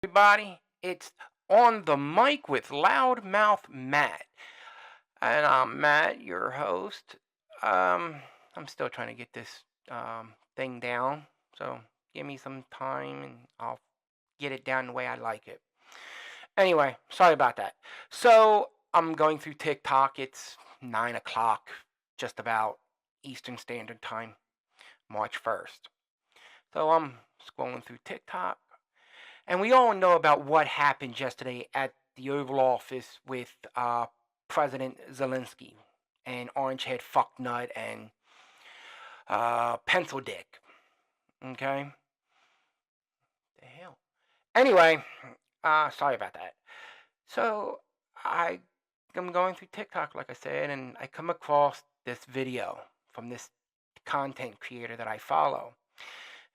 Everybody, it's on the mic with Loudmouth Matt. And I'm Matt, your host. Um, I'm still trying to get this thing down, so give me some time and I'll get it down the way I like it. Anyway, sorry about that. So, I'm going through TikTok. It's 9 o'clock, just about Eastern Standard Time, March 1st. So, I'm scrolling through TikTok. And we all know about what happened yesterday at the Oval Office with President Zelensky and Orange Head Fucknut and Pencil Dick. Okay? The hell. Anyway, sorry about that. So I'm going through TikTok, like I said, and I come across this video from this content creator that I follow.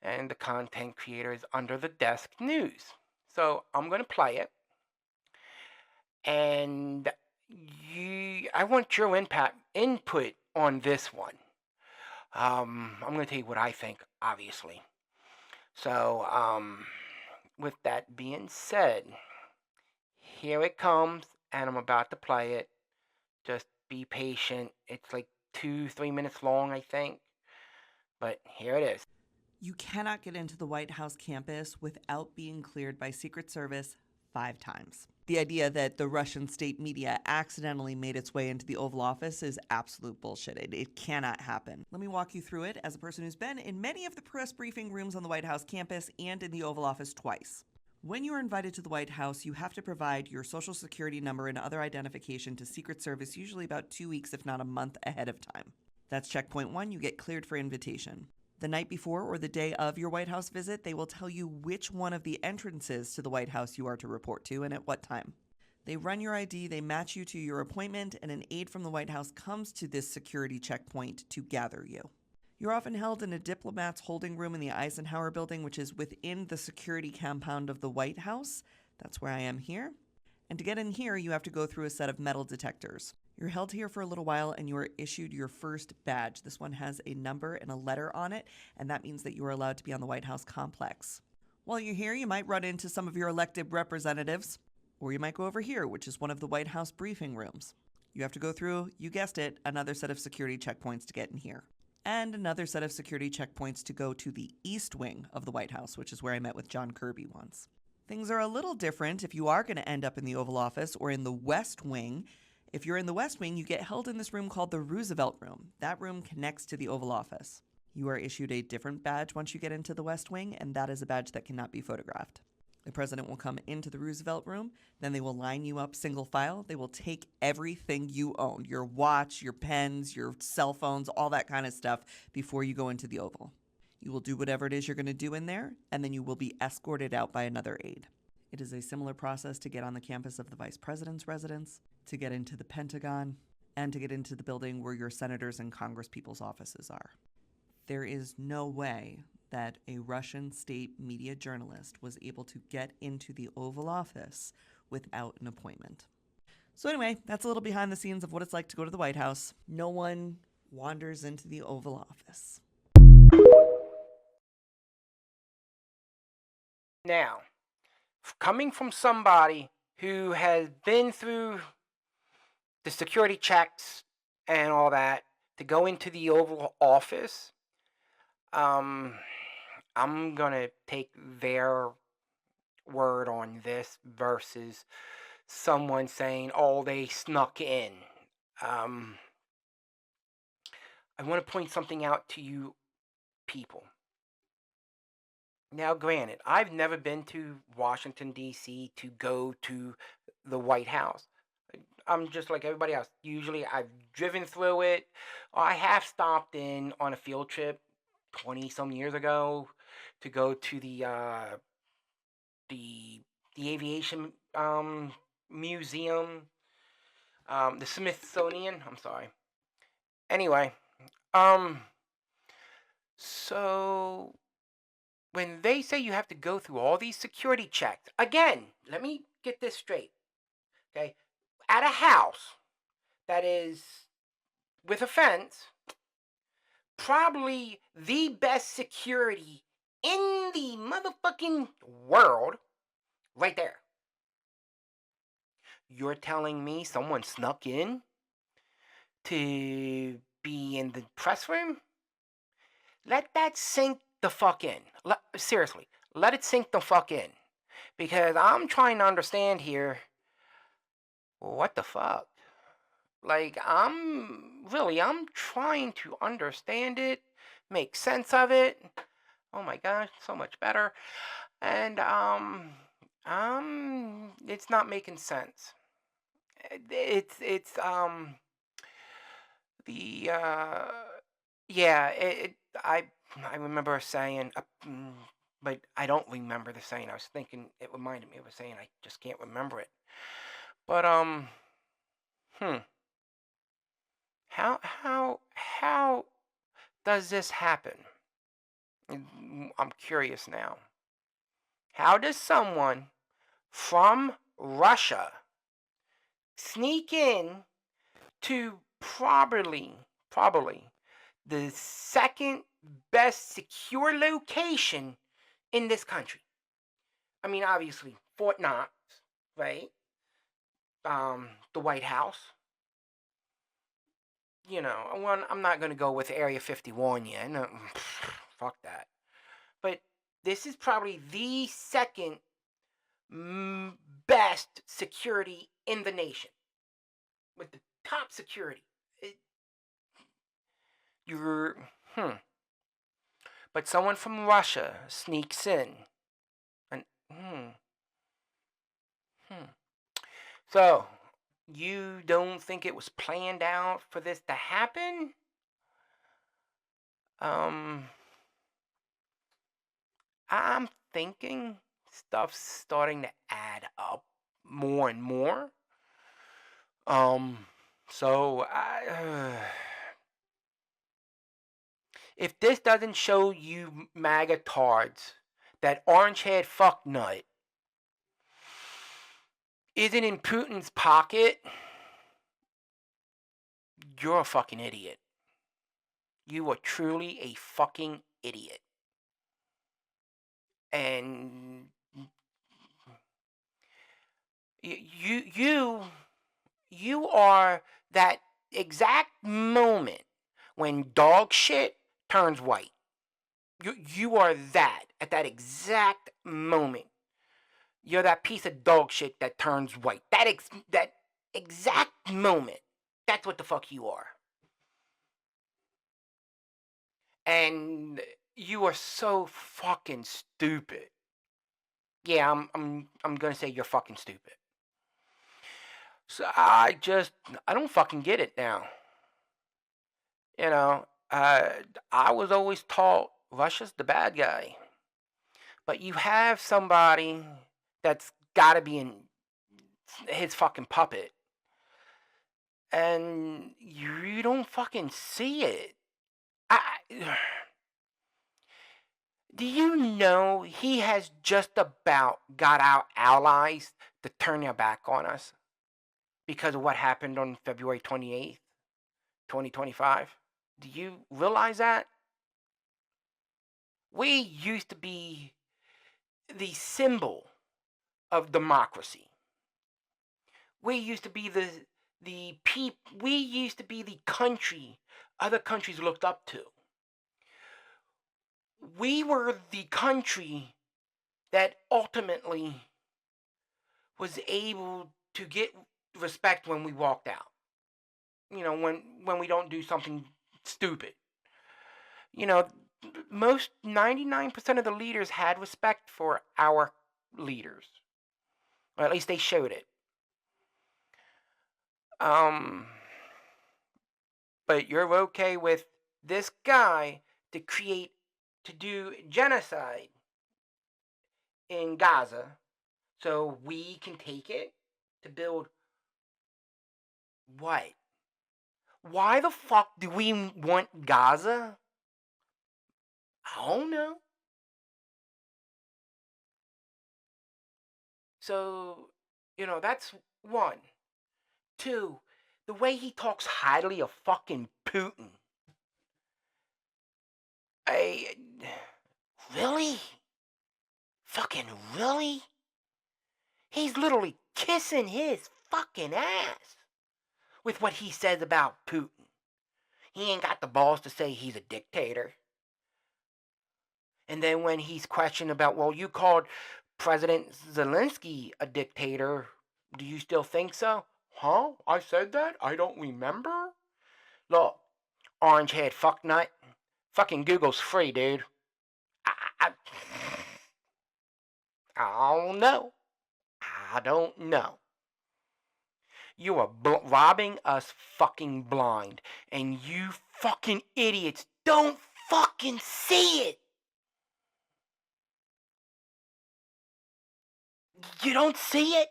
And the content creator is Under the Desk News. So I'm going to play it. And I want your input on this one. I'm going to tell you what I think, obviously. So, with that being said, here it comes, and I'm about to play it. Just be patient. It's like 2-3 minutes long, I think. But here it is. You cannot get into the White House campus without being cleared by Secret Service 5 times. The idea that the Russian state media accidentally made its way into the Oval Office is absolute bullshit. It cannot happen. Let me walk you through it as a person who's been in many of the press briefing rooms on the White House campus and in the Oval Office twice. When you are invited to the White House, you have to provide your social security number and other identification to Secret Service usually about 2 weeks, if not a month, ahead of time. That's checkpoint 1, you get cleared for invitation. The night before or the day of your White House visit, they will tell you which one of the entrances to the White House you are to report to and at what time. They run your ID, they match you to your appointment, and an aide from the White House comes to this security checkpoint to gather you. You're often held in a diplomat's holding room in the Eisenhower building, which is within the security compound of the White House. That's where I am here. And to get in here, you have to go through a set of metal detectors. You're held here for a little while and you are issued your first badge. This one has a number and a letter on it, and that means that you are allowed to be on the White House complex. While you're here, you might run into some of your elected representatives, or you might go over here, which is one of the White House briefing rooms. You have to go through, you guessed it, another set of security checkpoints to get in here. And another set of security checkpoints to go to the East Wing of the White House, which is where I met with John Kirby once. Things are a little different if you are going to end up in the Oval Office or in the West Wing. If you're in the West Wing, you get held in this room called the Roosevelt Room. That room connects to the Oval Office. You are issued a different badge once you get into the West Wing, and that is a badge that cannot be photographed. The president will come into the Roosevelt Room, then they will line you up single file. They will take everything you own, your watch, your pens, your cell phones, all that kind of stuff, before you go into the Oval. You will do whatever it is you're going to do in there, and then you will be escorted out by another aide. It is a similar process to get on the campus of the Vice President's residence, to get into the Pentagon, and to get into the building where your senators and congresspeople's offices are. There is no way that a Russian state media journalist was able to get into the Oval Office without an appointment. So anyway, that's a little behind the scenes of what it's like to go to the White House. No one wanders into the Oval Office. Now, coming from somebody who has been through the security checks and all that to go into the Oval Office, I'm gonna take their word on this versus someone saying, "Oh, they snuck in." Um, I want to point something out to you people. Now, granted, I've never been to Washington, D.C. to go to the White House. I'm just like everybody else. Usually, I've driven through it. I have stopped in on a field trip 20 some years ago to go to the the aviation museum, the Smithsonian. I'm sorry. Anyway, um, so when they say you have to go through all these security checks, again, let me get this straight. Okay, at a house that is with a fence, probably the best security in the motherfucking world, you're telling me someone snuck in to be in the press room? Let that sink the fuck in. Seriously, let it sink the fuck in. Because I'm trying to understand here what the fuck. Like, I'm trying to understand it, make sense of it. Oh my gosh, so much better. And, it's not making sense. It's the, yeah, I, I remember saying, but I don't remember the saying. I was thinking it reminded me of a saying. I just can't remember it. But, hmm, how does this happen? I'm curious now. How does someone from Russia sneak in to probably the second best secure location in this country? I mean, obviously Fort Knox, right? The White House. You know, I'm not gonna go with Area 51 yet. No, fuck that. But this is probably the second best security in the nation, with the top security. It, you're but someone from Russia sneaks in, and hmm. So you don't think it was planned out for this to happen? Um, I'm thinking stuff's starting to add up more and more. Um, so if this doesn't show you MAGA tards that orange haired fucknut isn't in Putin's pocket, you're a fucking idiot. You are truly a fucking idiot. And you are that exact moment when dog shit turns white. You are that at that exact moment. You're that piece of dog shit that turns white. That exact moment. That's what the fuck you are. And you are so fucking stupid. Yeah, I'm gonna say you're fucking stupid. So I don't fucking get it now. You know, I was always taught Russia's the bad guy, but you have somebody that's got to be in his fucking puppet, and you don't fucking see it. I, do you know he has just about got our allies to turn their back on us because of what happened on February 28th, 2025? Do you realize that? We used to be the symbol of democracy. We used to be we used to be the country other countries looked up to. We were the country that ultimately was able to get respect when we walked out. You know, when we don't do something stupid. You know, most 99% of the leaders had respect for our leaders. Or at least they showed it. Um but you're okay with this guy to do genocide in Gaza so we can take it to build what? Why the fuck do we want Gaza? I don't know. So, that's one. Two, the way he talks highly of fucking Putin. I really? Fucking really? He's literally kissing his fucking ass with what he says about Putin. He ain't got the balls to say he's a dictator. And then when he's questioned about, well, you called President Zelensky a dictator, do you still think so? Huh? I said that? I don't remember? Look, orange head fucknut. Fucking Google's free, dude. I, I don't know. I don't know. You are robbing us fucking blind. And you fucking idiots don't fucking see it. You don't see it?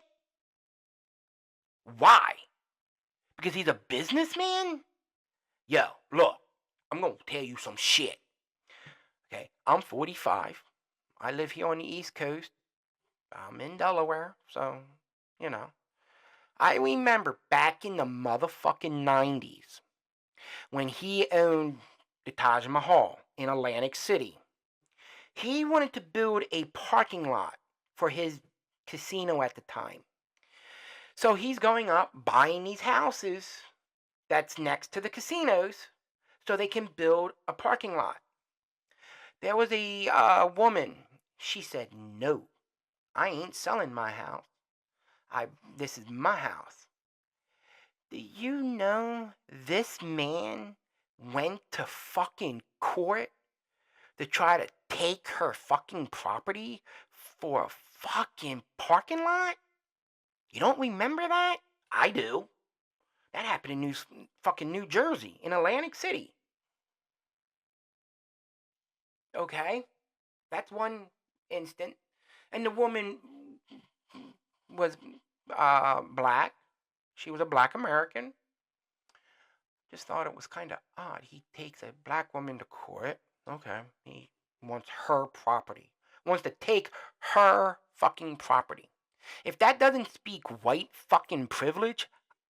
Why? Because he's a businessman? Yo, look, I'm gonna tell you some shit. Okay, I'm 45. I live here on the East Coast. I'm in Delaware, so, you know. I remember back in the motherfucking 90s when he owned the Taj Mahal in Atlantic City. He wanted to build a parking lot for his casino at the time. So he's going up buying these houses that's next to the casinos so they can build a parking lot. There was a woman. She said, "No, I ain't selling my house. This is my house." Do you know this man went to fucking court to try to take her fucking property for a fucking parking lot? You don't remember that? I do. That happened in fucking New Jersey, in Atlantic City. Okay? That's one instant. And the woman was black. She was a black American. Just thought it was kind of odd. He takes a black woman to court. Okay. He wants her property. Wants to take her fucking property. If that doesn't speak white fucking privilege,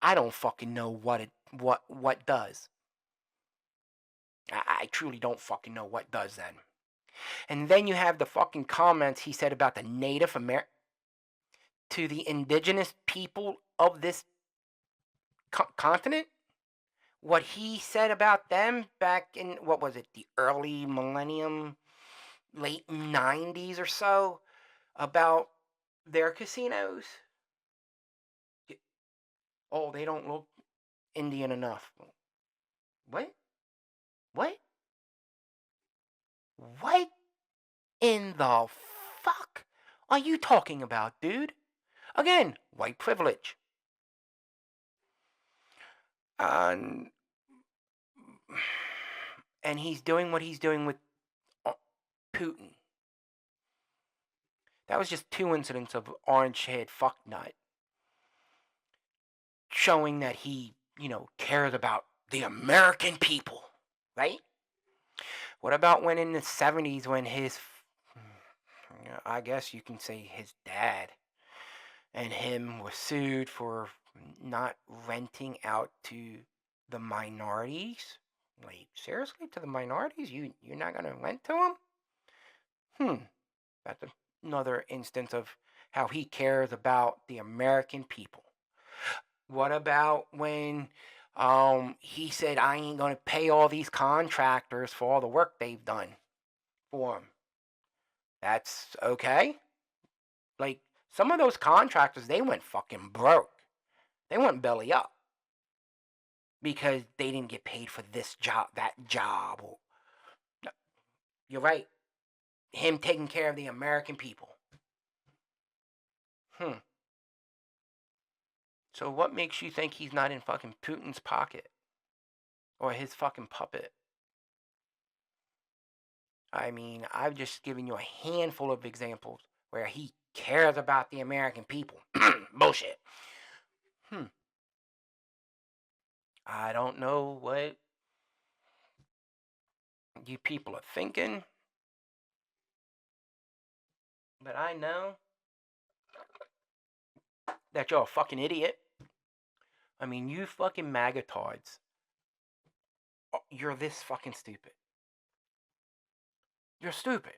I don't fucking know what does. I truly don't fucking know what does then. And then you have the fucking comments he said about the Native American, to the indigenous people of this continent. What he said about them back in, what was it, the early millennium, late 90s or so, about their casinos. Oh, they don't look Indian enough. What? What? What in the fuck are you talking about, dude? Again, white privilege. And he's doing what he's doing with Putin. That was just 2 incidents of orange head fucknut showing that he, cares about the American people, right? What about when in the 70s when I guess you can say his dad and him were sued for not renting out to the minorities? Like, seriously, to the minorities? You're not gonna rent to them? That's another instance of how he cares about the American people. What about when he said, I ain't gonna pay all these contractors for all the work they've done for him? That's okay. Like, some of those contractors, they went fucking broke. They went belly up because they didn't get paid for this job, that job. You're right. Him taking care of the American people. So what makes you think he's not in fucking Putin's pocket? Or his fucking puppet? I mean, I've just given you a handful of examples where he cares about the American people. Bullshit. I don't know what you people are thinking, but I know that you're a fucking idiot. I mean, you fucking magatards. You're this fucking stupid. You're stupid.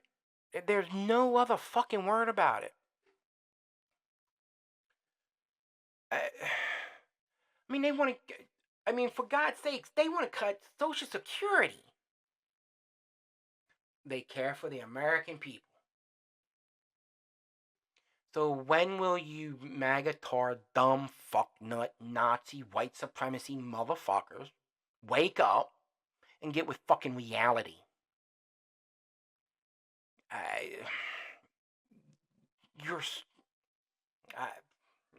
There's no other fucking word about it. I mean, they want to. I mean, for God's sakes, they want to cut Social Security. They care for the American people. So when will you MAGA-tar, dumb, fucknut, Nazi, white supremacy motherfuckers wake up and get with fucking reality? I, you're,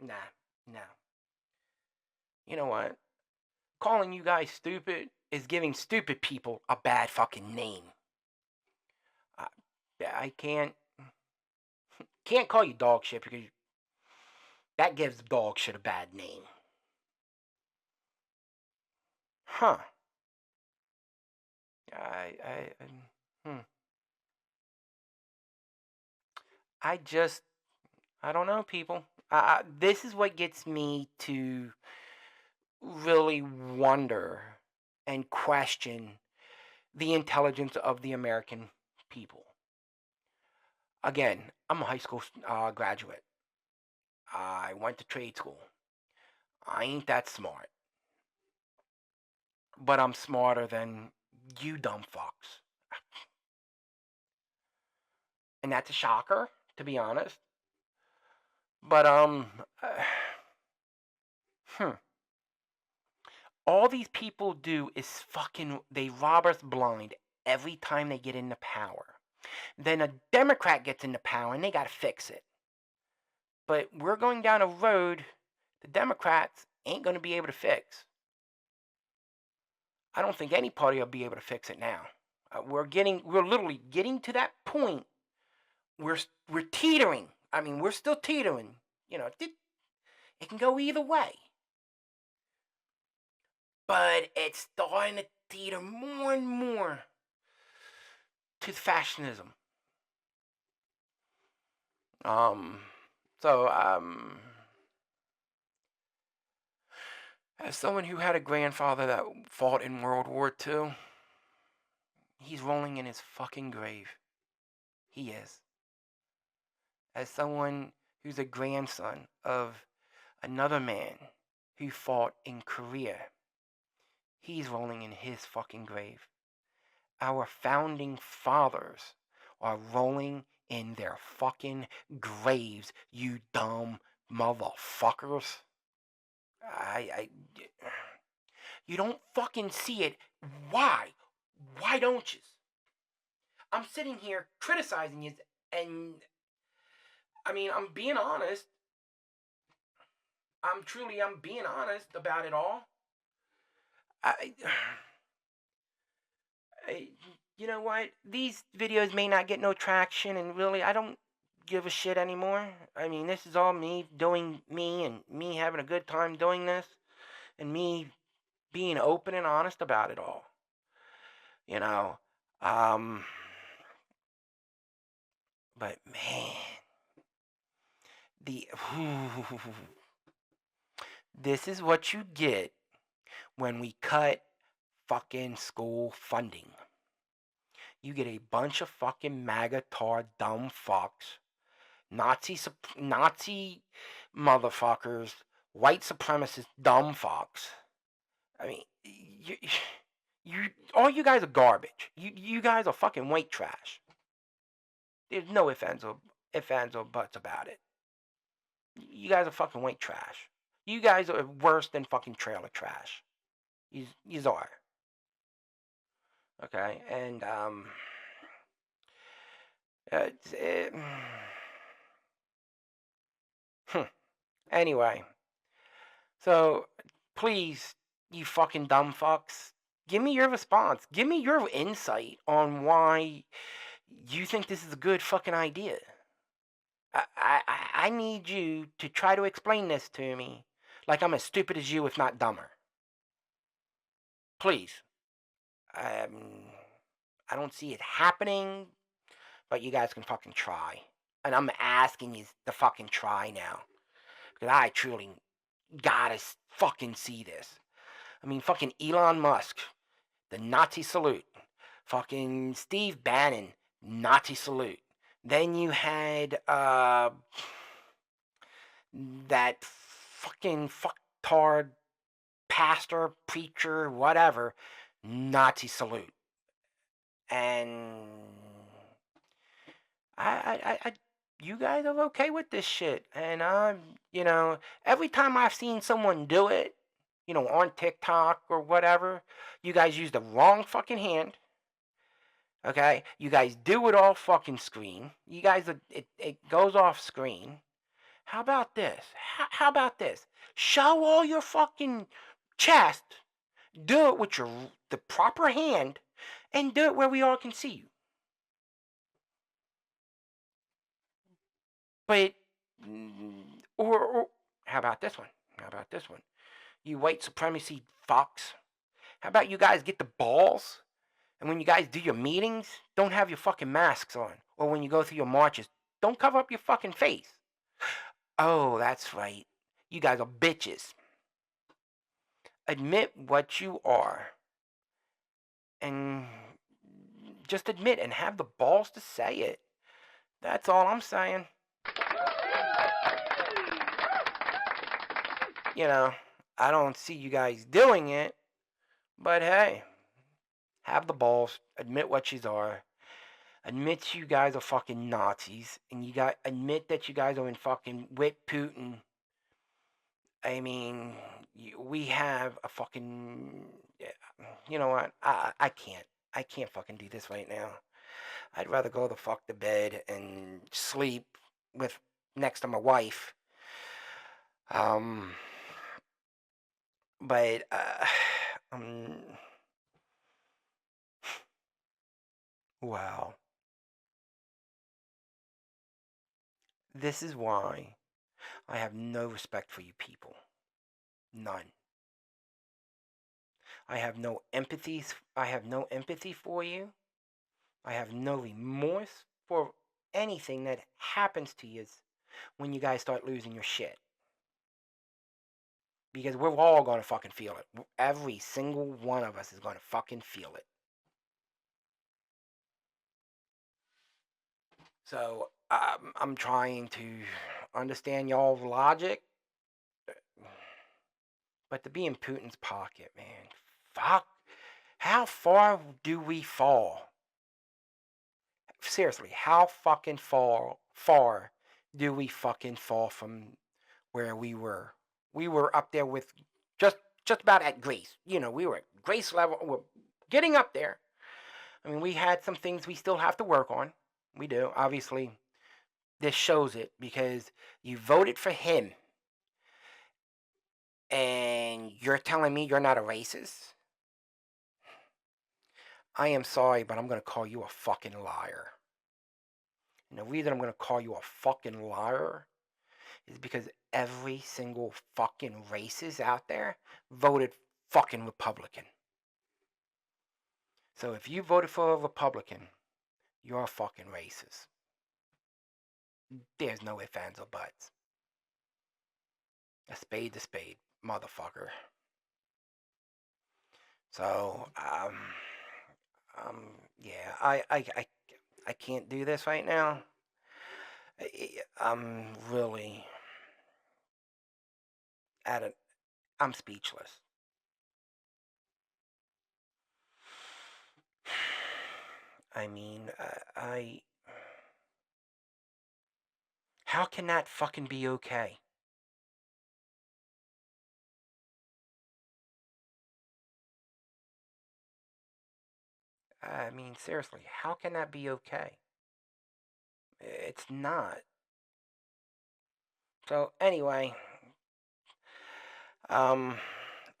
nah, nah. You know what? Calling you guys stupid is giving stupid people a bad fucking name. I can't call you dog shit because that gives dog shit a bad name. Huh. Hmm. I don't know, people. This is what gets me to really wonder and question the intelligence of the American people. Again, I'm a high school graduate. I went to trade school. I ain't that smart. But I'm smarter than you dumb fucks. And that's a shocker, to be honest. But, all these people do is they rob us blind every time they get into power. Then a Democrat gets into power and they gotta fix it. But we're going down a road the Democrats ain't gonna be able to fix. I don't think any party will be able to fix it now. We're literally getting to that point. We're teetering. I mean, we're still teetering. You know, it can go either way. But it's starting to teeter more and more to fashionism. As someone who had a grandfather that fought in World War II, he's rolling in his fucking grave. He is. As someone who's a grandson of another man who fought in Korea, he's rolling in his fucking grave. Our founding fathers are rolling in their fucking graves, you dumb motherfuckers. You don't fucking see it. Why? Why don't you? I'm sitting here criticizing you, and I mean, I'm being honest. I'm being honest about it all. You know what? These videos may not get no traction, and really, I don't give a shit anymore. I mean, this is all me doing me and me having a good time doing this, and me being open and honest about it all. You know, but man, this is what you get when we cut fucking school funding. You get a bunch of fucking MAGA-tar dumb fucks, Nazi motherfuckers, white supremacist dumb fucks. I mean, all you guys are garbage. You guys are fucking white trash. There's no ifs, ands, or buts about it. You guys are fucking white trash. You guys are worse than fucking trailer trash. You are. Okay, and anyway, so please, you fucking dumb fucks, give me your response. Give me your insight on why you think this is a good fucking idea. I need you to try to explain this to me like I'm as stupid as you, if not dumber. Please. I don't see it happening, but you guys can fucking try. And I'm asking you to fucking try now. Because I truly gotta fucking see this. I mean, fucking Elon Musk, the Nazi salute. Fucking Steve Bannon, Nazi salute. Then you had that fucking fucktard pastor, preacher, whatever, Nazi salute. And I you guys are okay with this shit. And every time I've seen someone do it, on TikTok or whatever, you guys use the wrong fucking hand. Okay? You guys do it all fucking screen. You guys, it goes off screen. How about this? How about this? Show all your fucking chest. Do it with the proper hand, and do it where we all can see you. But or how about this one? How about this one? You white supremacy fucks. How about you guys get the balls? And when you guys do your meetings, don't have your fucking masks on. Or when you go through your marches, don't cover up your fucking face. Oh, that's right. You guys are bitches. Admit what you are. And just admit and have the balls to say it. That's all I'm saying. I don't see you guys doing it, but hey, have the balls, admit what you are, admit you guys are fucking Nazis, and admit that you guys are in fucking with Putin. I mean, we have a fucking, you know what? I can't fucking do this right now. I'd rather go the fuck to bed and sleep with next to my wife. But wow. This is why I have no respect for you people. None. I have no empathy. I have no empathy for you. I have no remorse for anything that happens to you when you guys start losing your shit. Because we're all going to fucking feel it. Every single one of us is going to fucking feel it. So I'm trying to understand y'all's logic. But to be in Putin's pocket, man, fuck. How far do we fall? Seriously, how fucking far do we fucking fall from where we were? We were up there with just about at grace. We were at grace level. We're getting up there. I mean, we had some things we still have to work on. We do. Obviously, this shows it because you voted for him. And you're telling me you're not a racist? I am sorry, but I'm going to call you a fucking liar. And the reason I'm going to call you a fucking liar is because every single fucking racist out there voted fucking Republican. So if you voted for a Republican, you're a fucking racist. There's no ifs, ands, or buts. A spade's a spade, motherfucker. So, yeah, I can't do this right now. I'm really I'm speechless. I mean, how can that fucking be okay? I mean, seriously, how can that be okay? It's not. So anyway, um,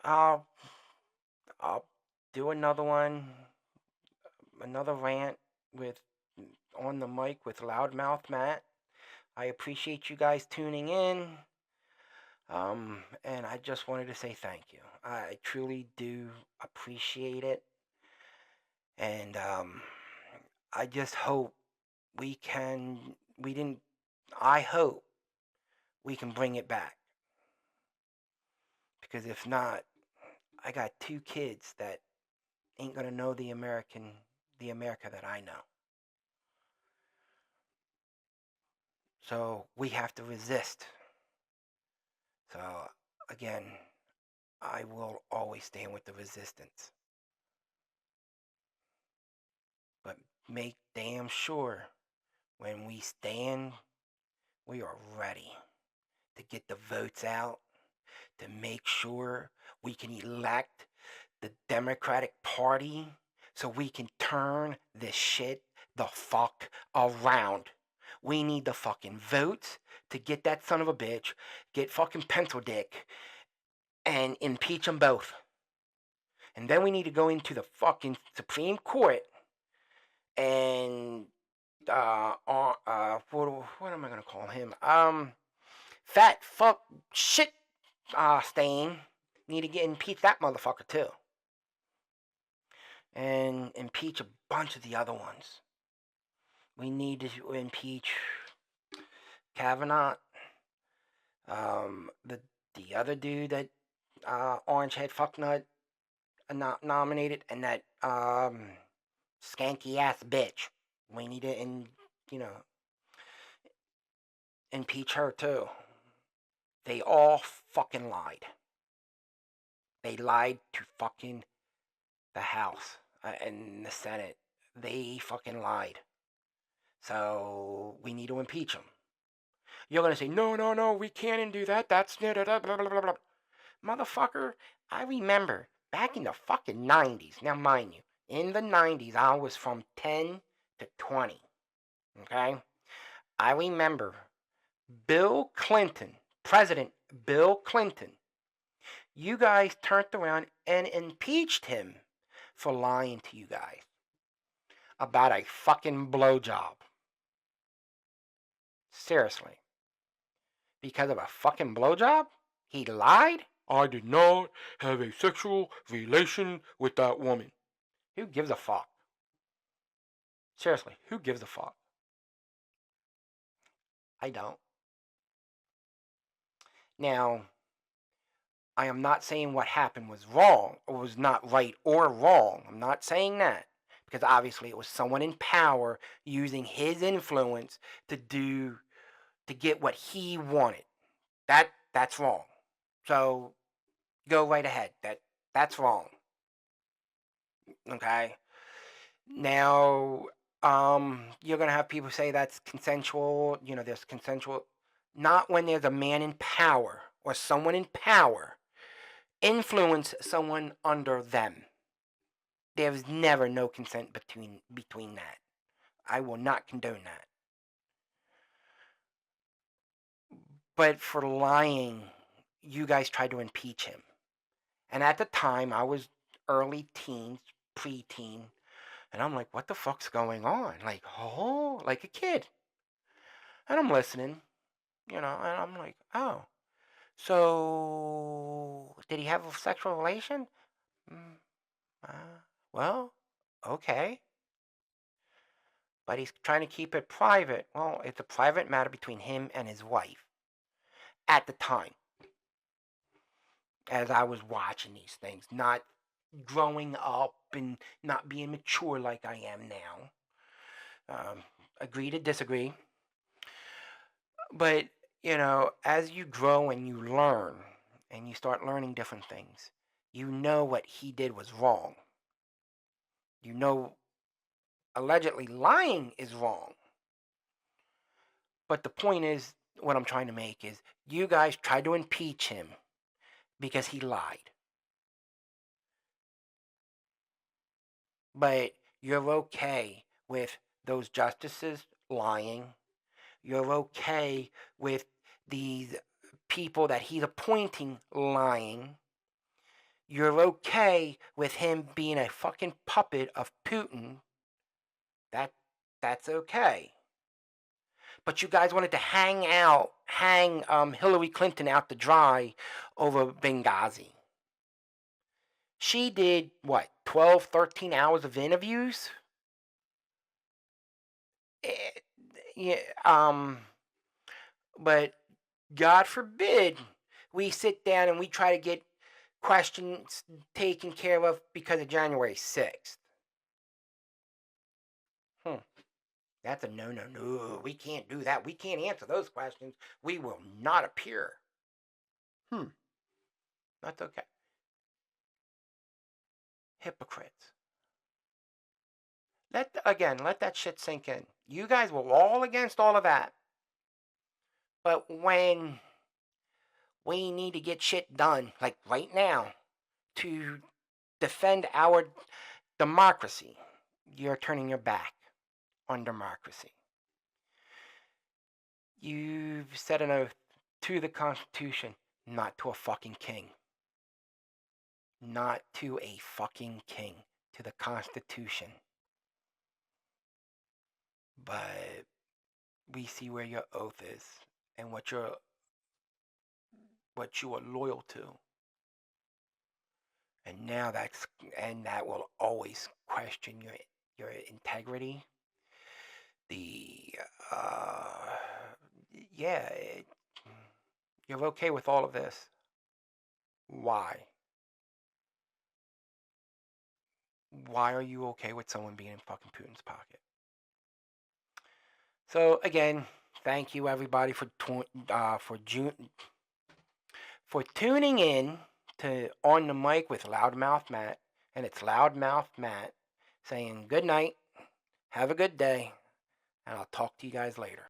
I'll I'll do another one, another rant with on the mic with Loudmouth Matt. I appreciate you guys tuning in. And I just wanted to say thank you. I truly do appreciate it. And I just hope we didn't, I hope we can bring it back. Because if not, I got 2 kids that ain't gonna know the America that I know. So we have to resist. So again, I will always stand with the resistance. But make damn sure when we stand, we are ready to get the votes out, to make sure we can elect the Democratic Party so we can turn this shit the fuck around. We need the fucking votes to get that son of a bitch, get fucking pencil dick, and impeach them both. And then we need to go into the fucking Supreme Court and what am I gonna call him? Fat fuck shit stain. Need to get impeach that motherfucker too, and impeach a bunch of the other ones. We need to impeach Kavanaugh, the other dude that orange head fucknut nominated, and that skanky ass bitch. We need to impeach her too. They all fucking lied. They lied to fucking the House and the Senate. They fucking lied. So we need to impeach them. You're gonna say, no, we can't do that. That's blah, blah, blah, blah, blah. Motherfucker, I remember back in the fucking 90s. Now, mind you, in the 90s, I was from 10 to 20. Okay? I remember Bill Clinton, President Bill Clinton, you guys turned around and impeached him for lying to you guys about a fucking blowjob. Seriously. Because of a fucking blowjob? He lied? I did not have a sexual relation with that woman. Who gives a fuck? Seriously, who gives a fuck? I don't. Now, I am not saying what happened was wrong or was not right or wrong. I'm not saying that. Because obviously it was someone in power using his influence to get what he wanted. That's wrong. So go right ahead. That's wrong. Okay? Now, you're gonna have people say that's consensual. There's consensual. Not when there's a man in power or someone in power influence someone under them. There's never no consent between that. I will not condone that. But for lying, you guys tried to impeach him. And at the time, I was early teens, preteen, and I'm like, what the fuck's going on? Like, oh, like a kid. And I'm listening, and I'm like, oh, so did he have a sexual relation? Mm, well, okay. But he's trying to keep it private. Well, it's a private matter between him and his wife at the time, as I was watching these things, not growing up and not being mature like I am now. Agree to disagree. But, as you grow and you learn and you start learning different things, you know what he did was wrong. You know, allegedly lying is wrong. But the point is, what I'm trying to make is, you guys tried to impeach him because he lied. But you're okay with those justices lying. You're okay with these people that he's appointing lying. You're okay with him being a fucking puppet of Putin. That's okay. But you guys wanted to hang Hillary Clinton out to dry over Benghazi. She did, what, 12, 13 hours of interviews? Yeah, but God forbid we sit down and we try to get questions taken care of because of January 6th. That's a no. We can't do that. We can't answer those questions. We will not appear. That's okay. Hypocrites. Let that shit sink in. You guys were all against all of that. But when we need to get shit done, like right now, to defend our democracy, you're turning your back on democracy. You've said an oath to the Constitution, not to a fucking king. Not to a fucking king, to the Constitution. But we see where your oath is and what you are loyal to. And now that will always question your integrity. You're okay with all of this. Why? Why are you okay with someone being in fucking Putin's pocket? So again, thank you everybody for tuning in to On the Mic with Loudmouth Matt, and it's Loudmouth Matt saying good night, have a good day, and I'll talk to you guys later.